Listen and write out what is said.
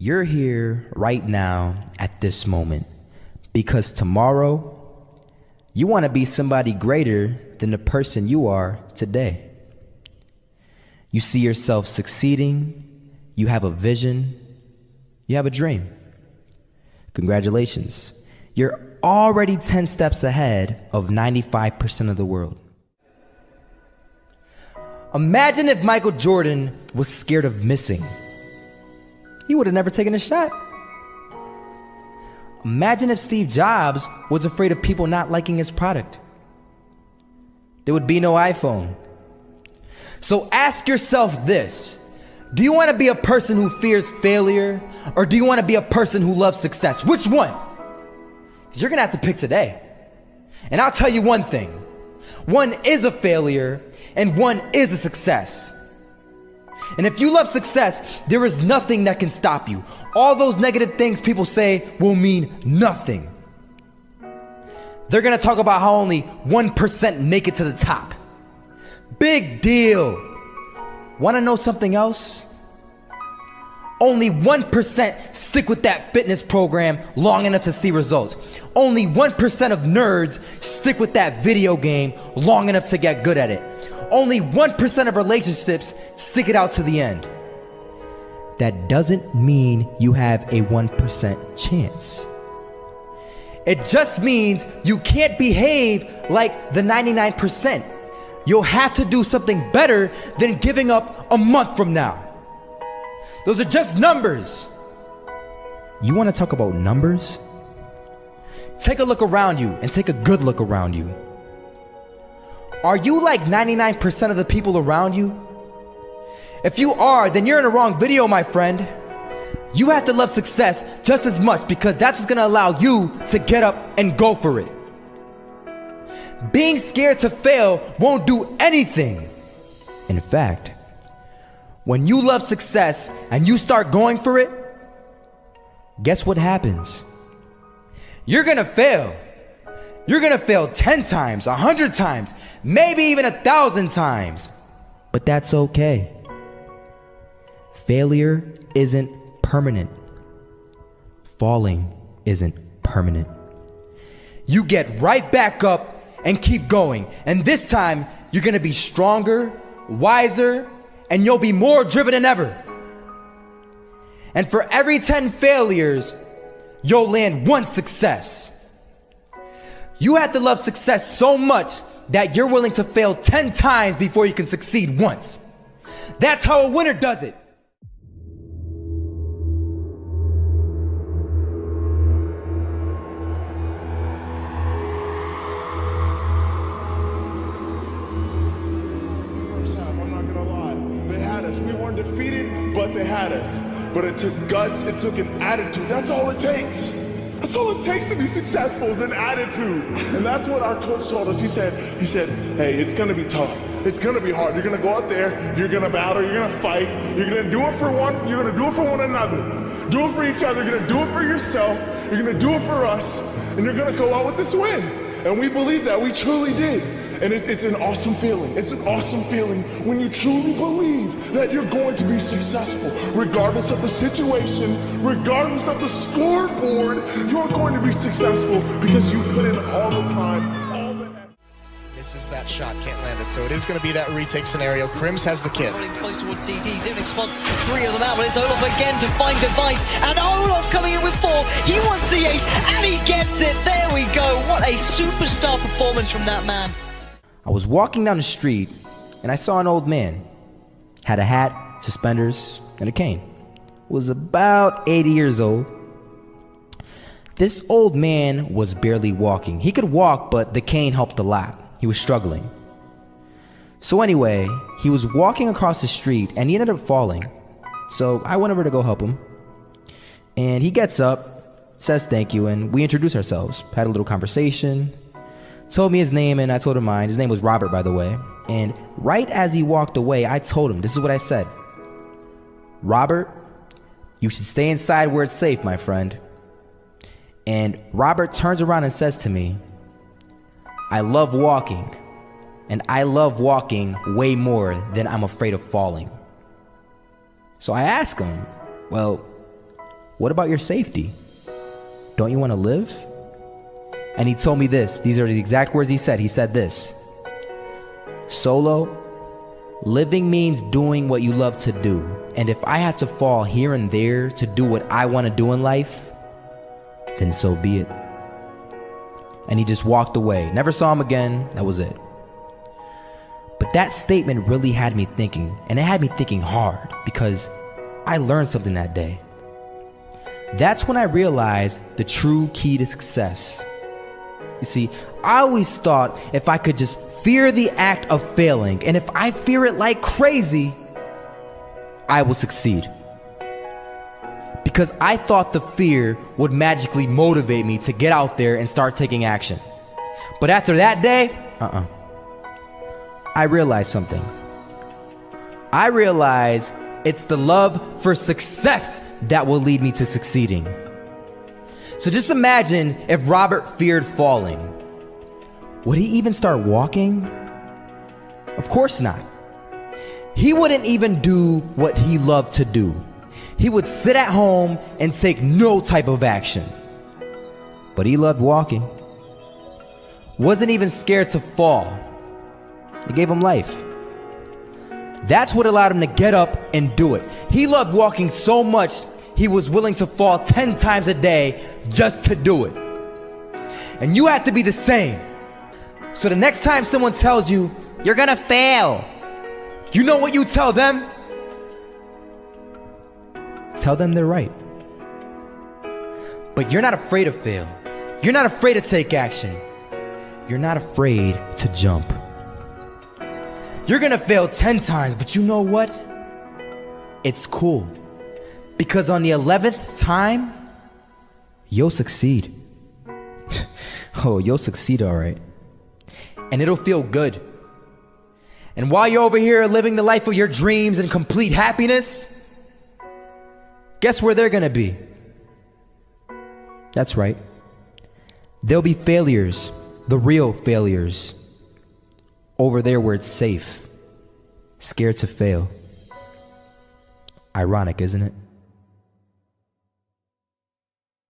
You're here right now at this moment because tomorrow you want to be somebody greater than the person you are today. You see yourself succeeding, you have a vision, you have a dream. Congratulations. You're already 10 steps ahead of 95% of the world. Imagine if Michael Jordan was scared of missing. He would have never taken a shot. Imagine if Steve Jobs was afraid of people not liking his product. There would be no iPhone. So ask yourself this: do you want to be a person who fears failure, or do you want to be a person who loves success? Which one? Because you're going to have to pick today. And I'll tell you one thing: one is a failure and one is a success. And if you love success, there is nothing that can stop you. All those negative things people say will mean nothing. They're gonna talk about how only 1% make it to the top. Big deal. Wanna know something else? Only 1% stick with that fitness program long enough to see results. Only 1% of nerds stick with that video game long enough to get good at it. Only 1% of relationships stick it out to the end. That doesn't mean you have a 1% chance. It just means you can't behave like the 99%. You'll have to do something better than giving up a month from now. Those are just numbers. You want to talk about numbers? Take a look around you and take a good look around you. Are you like 99% of the people around you? If you are, then you're in the wrong video, my friend. You have to love success just as much, because that's what's gonna allow you to get up and go for it. Being scared to fail won't do anything. In fact, when you love success and you start going for it, guess what happens? You're gonna fail. You're gonna fail 10 times, 100 times, maybe even 1,000 times. But that's okay. Failure isn't permanent. Falling isn't permanent. You get right back up and keep going. And this time, you're gonna be stronger, wiser, and you'll be more driven than ever. And for every 10 failures, you'll land one success. You have to love success so much that you're willing to fail 10 times before you can succeed once. That's how a winner does it. First half, I'm not gonna lie. They had us. We weren't defeated, but they had us. But it took guts, it took an attitude. That's all it takes. That's all it takes to be successful, is an attitude. And that's what our coach told us. He said, hey, it's gonna be tough. It's gonna be hard. You're gonna go out there, you're gonna battle, you're gonna fight, you're gonna do it for one, you're gonna do it for one another. Do it for each other, you're gonna do it for yourself, you're gonna do it for us, and you're gonna go out with this win. And we believe that, we truly did. And it's an awesome feeling. It's an awesome feeling when you truly believe that you're going to be successful. Regardless of the situation, regardless of the scoreboard, you're going to be successful because you put in all the time, all the effort. Misses that shot, can't land it, so it is going to be that retake scenario. Crims has the kit. Running close towards CT, Zivnik spots 3 of them out, but it's Olaf again to find device, and Olaf coming in with 4. He wants the ace, and he gets it. There we go. What a superstar performance from that man. I was walking down the street and I saw an old man. Had a hat, suspenders, and a cane. Was about 80 years old. This old man was barely walking. He could walk, but the cane helped a lot. He was struggling. So anyway, he was walking across the street and he ended up falling. So I went over to go help him. And he gets up, says thank you, and we introduced ourselves. Had a little conversation. Told me his name and I told him mine. His name was Robert, by the way. And right as he walked away, I told him, this is what I said: Robert, you should stay inside where it's safe, my friend. And Robert turns around and says to me, I love walking, and I love walking way more than I'm afraid of falling. So I ask him, well, what about your safety? Don't you want to live? And he told me this. These are the exact words he said. He said this: Solo, living means doing what you love to do. And if I had to fall here and there to do what I want to do in life, then so be it. And he just walked away. Never saw him again. That was it. But that statement really had me thinking, and it had me thinking hard, because I learned something that day. That's when I realized the true key to success. You see, I always thought if I could just fear the act of failing, and if I fear it like crazy, I will succeed. Because I thought the fear would magically motivate me to get out there and start taking action. But after that day, I realized something. I realized it's the love for success that will lead me to succeeding. So just imagine if Robert feared falling. Would he even start walking? Of course not. He wouldn't even do what he loved to do. He would sit at home and take no type of action. But he loved walking. Wasn't even scared to fall. It gave him life. That's what allowed him to get up and do it. He loved walking so much, he was willing to fall 10 times a day just to do it. And you have to be the same. So the next time someone tells you, you're gonna fail, you know what you tell them? Tell them they're right. But you're not afraid to fail. You're not afraid to take action. You're not afraid to jump. You're gonna fail 10 times, but you know what? It's cool. Because on the 11th time, you'll succeed. Oh, you'll succeed, all right. And it'll feel good. And while you're over here living the life of your dreams and complete happiness, guess where they're gonna be? That's right. They'll be failures, the real failures. Over there where it's safe, scared to fail. Ironic, isn't it?